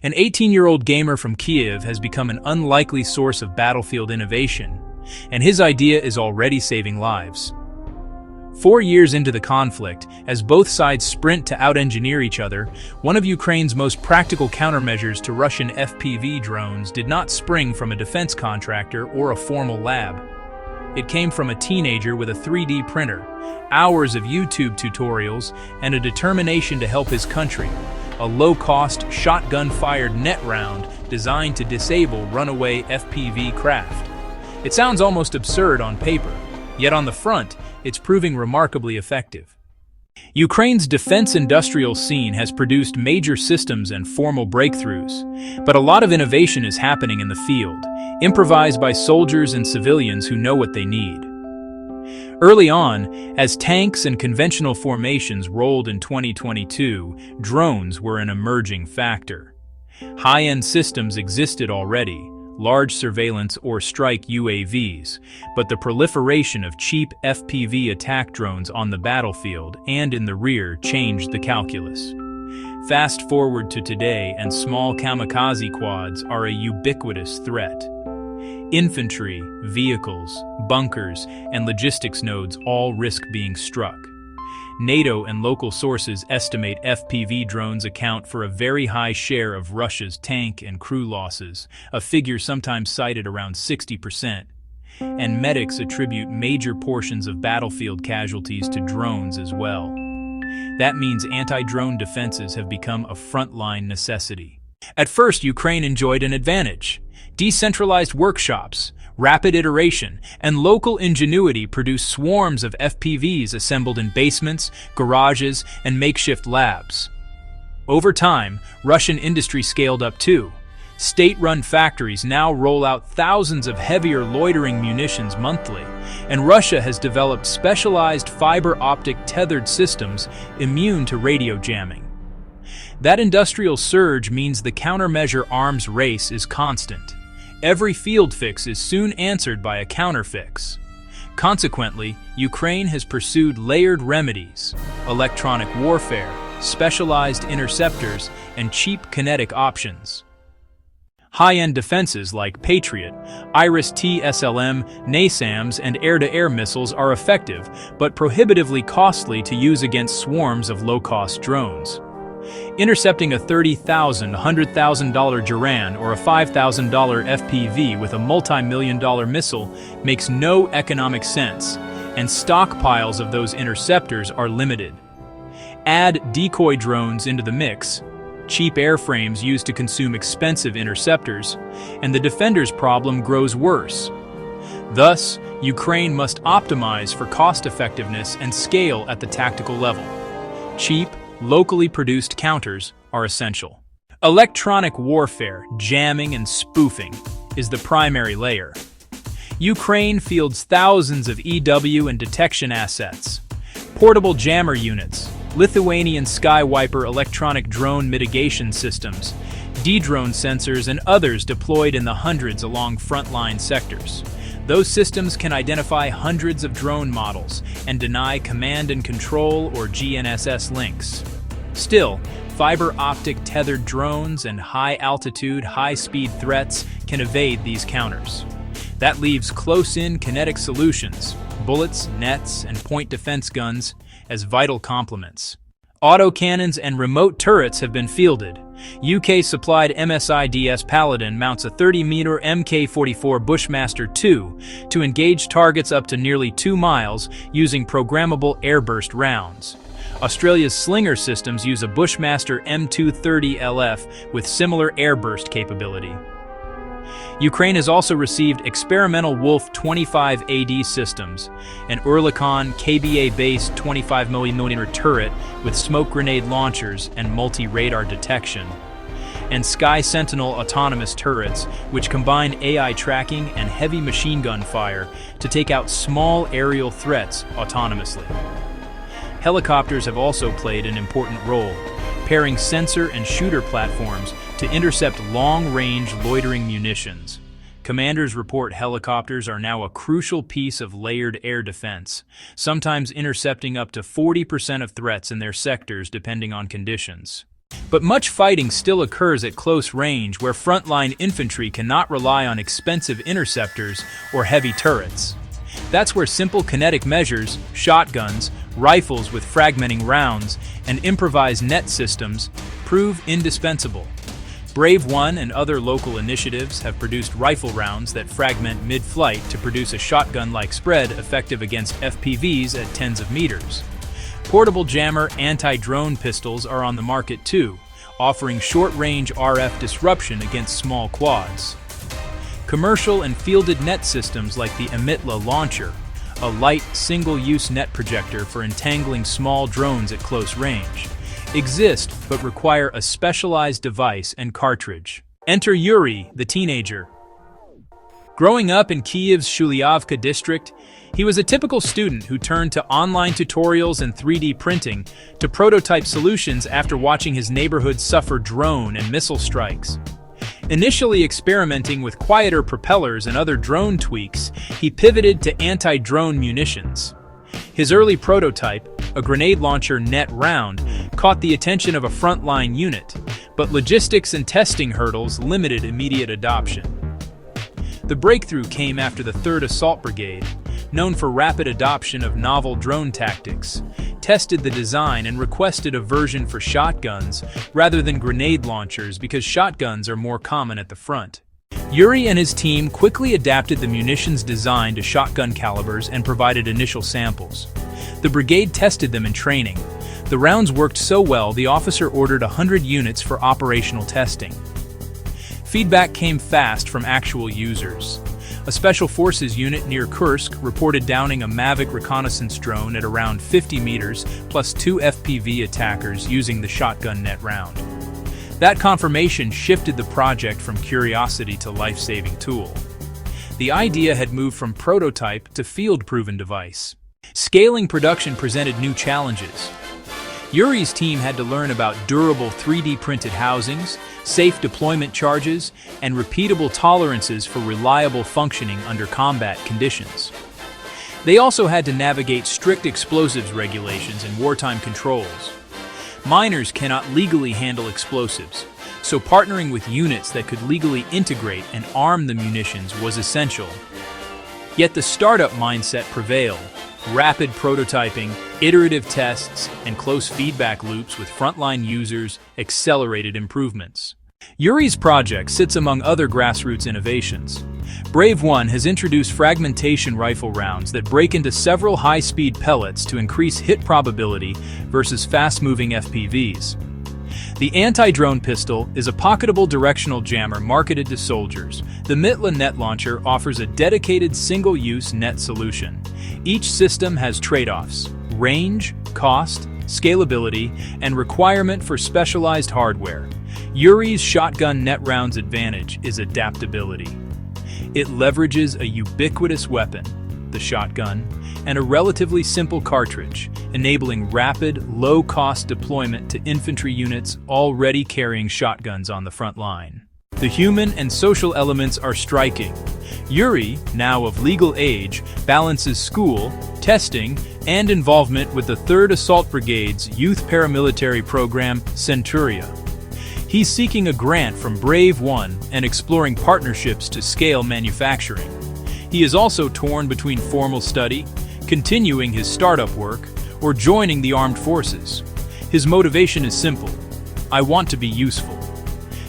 An 18-year-old gamer from Kiev has become an unlikely source of battlefield innovation, and his idea is already saving lives. 4 years into the conflict, as both sides sprint to out-engineer each other, one of Ukraine's most practical countermeasures to Russian FPV drones did not spring from a defense contractor or a formal lab. It came from a teenager with a 3D printer, hours of YouTube tutorials, and a determination to help his country. A low-cost, shotgun-fired net round designed to disable runaway FPV craft. It sounds almost absurd on paper, yet on the front, it's proving remarkably effective. Ukraine's defense industrial scene has produced major systems and formal breakthroughs, but a lot of innovation is happening in the field, improvised by soldiers and civilians who know what they need. Early on, as tanks and conventional formations rolled in 2022, drones were an emerging factor. High-end systems existed already, large surveillance or strike UAVs, but the proliferation of cheap FPV attack drones on the battlefield and in the rear changed the calculus. Fast forward to today, and small kamikaze quads are a ubiquitous threat. Infantry, vehicles, bunkers, and logistics nodes all risk being struck. NATO and local sources estimate FPV drones account for a very high share of Russia's tank and crew losses, a figure sometimes cited around 60%. And medics attribute major portions of battlefield casualties to drones as well. That means anti-drone defenses have become a frontline necessity. At first, Ukraine enjoyed an advantage. Decentralized workshops, rapid iteration, and local ingenuity produce swarms of FPVs assembled in basements, garages, and makeshift labs. Over time, Russian industry scaled up too. State-run factories now roll out thousands of heavier loitering munitions monthly, and Russia has developed specialized fiber-optic tethered systems immune to radio jamming. That industrial surge means the countermeasure arms race is constant. Every field fix is soon answered by a counterfix. Consequently, Ukraine has pursued layered remedies, electronic warfare, specialized interceptors, and cheap kinetic options. High-end defenses like Patriot, Iris-T SLM, NASAMS, and air-to-air missiles are effective, but prohibitively costly to use against swarms of low-cost drones. Intercepting a $30,000, $100,000 Duran or a $5,000 FPV with a multi-million-dollar missile makes no economic sense, and stockpiles of those interceptors are limited. Add decoy drones into the mix, cheap airframes used to consume expensive interceptors, and the defender's problem grows worse. Thus, Ukraine must optimize for cost-effectiveness and scale at the tactical level. Cheap, locally produced counters are essential. Electronic warfare, jamming and spoofing, is the primary layer. Ukraine fields thousands of EW and detection assets, portable jammer units, Lithuanian Skywiper electronic drone mitigation systems, D-drone sensors, and others deployed in the hundreds along frontline sectors. Those systems can identify hundreds of drone models and deny command and control or GNSS links. Still, fiber-optic tethered drones and high-altitude, high-speed threats can evade these counters. That leaves close-in kinetic solutions, bullets, nets, and point defense guns, as vital complements. Autocannons and remote turrets have been fielded. UK-supplied MSIDS Paladin mounts a 30-meter Mk-44 Bushmaster II to engage targets up to nearly 2 miles using programmable airburst rounds. Australia's Slinger systems use a Bushmaster M230LF with similar airburst capability. Ukraine has also received experimental Wolf 25 AD systems, an Oerlikon KBA-based 25mm turret with smoke grenade launchers and multi-radar detection, and Sky Sentinel autonomous turrets, which combine AI tracking and heavy machine gun fire to take out small aerial threats autonomously. Helicopters have also played an important role, pairing sensor and shooter platforms to intercept long-range loitering munitions. Commanders report helicopters are now a crucial piece of layered air defense, sometimes intercepting up to 40% of threats in their sectors depending on conditions. But much fighting still occurs at close range where frontline infantry cannot rely on expensive interceptors or heavy turrets. That's where simple kinetic measures, shotguns, rifles with fragmenting rounds, and improvised net systems prove indispensable. Brave One and other local initiatives have produced rifle rounds that fragment mid-flight to produce a shotgun-like spread effective against FPVs at tens of meters. Portable jammer anti-drone pistols are on the market too, offering short-range RF disruption against small quads. Commercial and fielded net systems like the Emitla launcher, a light, single-use net projector for entangling small drones at close range, exist but require a specialized device and cartridge. Enter Yurii, the teenager. Growing up in Kyiv's Shulyavka district, he was a typical student who turned to online tutorials and 3D printing to prototype solutions after watching his neighborhood suffer drone and missile strikes. Initially experimenting with quieter propellers and other drone tweaks, he pivoted to anti-drone munitions. His early prototype, a grenade launcher net round, caught the attention of a frontline unit, but logistics and testing hurdles limited immediate adoption. The breakthrough came after the 3rd Assault Brigade, known for rapid adoption of novel drone tactics, tested the design and requested a version for shotguns rather than grenade launchers because shotguns are more common at the front. Yurii and his team quickly adapted the munitions design to shotgun calibers and provided initial samples. The brigade tested them in training. The rounds worked so well, the officer ordered 100 units for operational testing. Feedback came fast from actual users. A Special Forces unit near Kursk reported downing a Mavic reconnaissance drone at around 50 meters, plus 2 FPV attackers using the shotgun net round. That confirmation shifted the project from curiosity to life-saving tool. The idea had moved from prototype to field-proven device. Scaling production presented new challenges. Yurii's team had to learn about durable 3D printed housings, safe deployment charges, and repeatable tolerances for reliable functioning under combat conditions. They also had to navigate strict explosives regulations and wartime controls. Miners cannot legally handle explosives, so partnering with units that could legally integrate and arm the munitions was essential. Yet the startup mindset prevailed. Rapid prototyping, iterative tests, and close feedback loops with frontline users accelerated improvements. Yurii's project sits among other grassroots innovations. Brave One has introduced fragmentation rifle rounds that break into several high-speed pellets to increase hit probability versus fast-moving FPVs. The anti-drone pistol is a pocketable directional jammer marketed to soldiers. The Mitla net launcher offers a dedicated single-use net solution. Each system has trade-offs: range, cost, scalability, and requirement for specialized hardware. Yurii's shotgun net rounds advantage is adaptability. It leverages a ubiquitous weapon, the shotgun, and a relatively simple cartridge, enabling rapid, low-cost deployment to infantry units already carrying shotguns on the front line. The human and social elements are striking. Yurii, now of legal age, balances school, testing, and involvement with the 3rd Assault Brigade's youth paramilitary program, Centuria. He's seeking a grant from Brave One and exploring partnerships to scale manufacturing. He is also torn between formal study, continuing his startup work, or joining the armed forces. His motivation is simple: I want to be useful.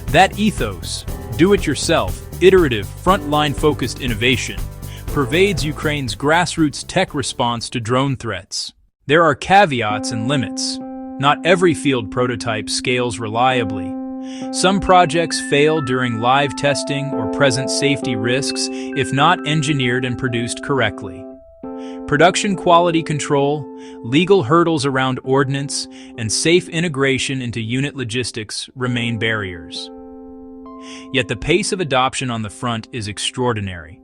That ethos, do-it-yourself, iterative, frontline-focused innovation, pervades Ukraine's grassroots tech response to drone threats. There are caveats and limits. Not every field prototype scales reliably. Some projects fail during live testing or present safety risks if not engineered and produced correctly. Production quality control, legal hurdles around ordnance, and safe integration into unit logistics remain barriers. Yet the pace of adoption on the front is extraordinary.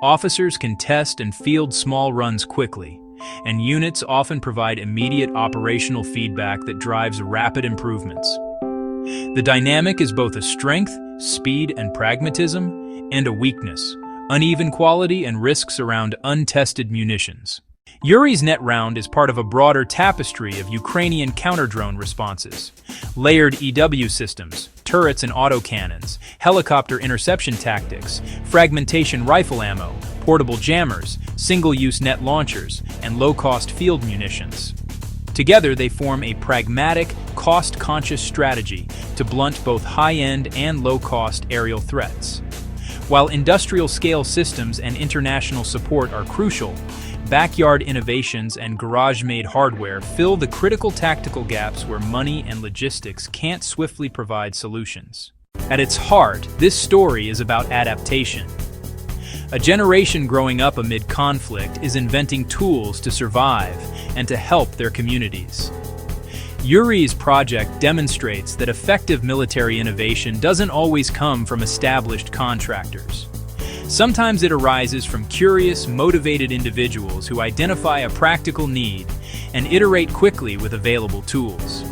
Officers can test and field small runs quickly, and units often provide immediate operational feedback that drives rapid improvements. The dynamic is both a strength, speed and pragmatism, and a weakness, uneven quality and risks around untested munitions. Yuri's net round is part of a broader tapestry of Ukrainian counter-drone responses. Layered EW systems, turrets and autocannons, helicopter interception tactics, fragmentation rifle ammo, portable jammers, single-use net launchers, and low-cost field munitions. Together, they form a pragmatic, cost-conscious strategy to blunt both high-end and low-cost aerial threats. While industrial-scale systems and international support are crucial, backyard innovations and garage-made hardware fill the critical tactical gaps where money and logistics can't swiftly provide solutions. At its heart, this story is about adaptation. A generation growing up amid conflict is inventing tools to survive and to help their communities. Yuri's project demonstrates that effective military innovation doesn't always come from established contractors. Sometimes it arises from curious, motivated individuals who identify a practical need and iterate quickly with available tools.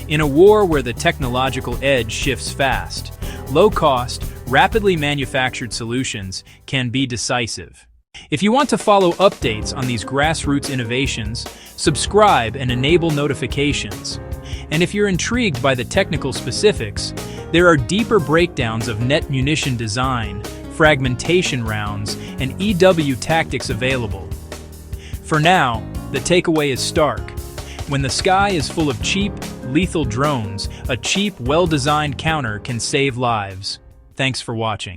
In a war where the technological edge shifts fast, low-cost, rapidly manufactured solutions can be decisive. If you want to follow updates on these grassroots innovations, subscribe and enable notifications. And if you're intrigued by the technical specifics, there are deeper breakdowns of net munition design, fragmentation rounds, and EW tactics available. For now, the takeaway is stark. When the sky is full of cheap, lethal drones, a cheap, well-designed counter can save lives. Thanks for watching.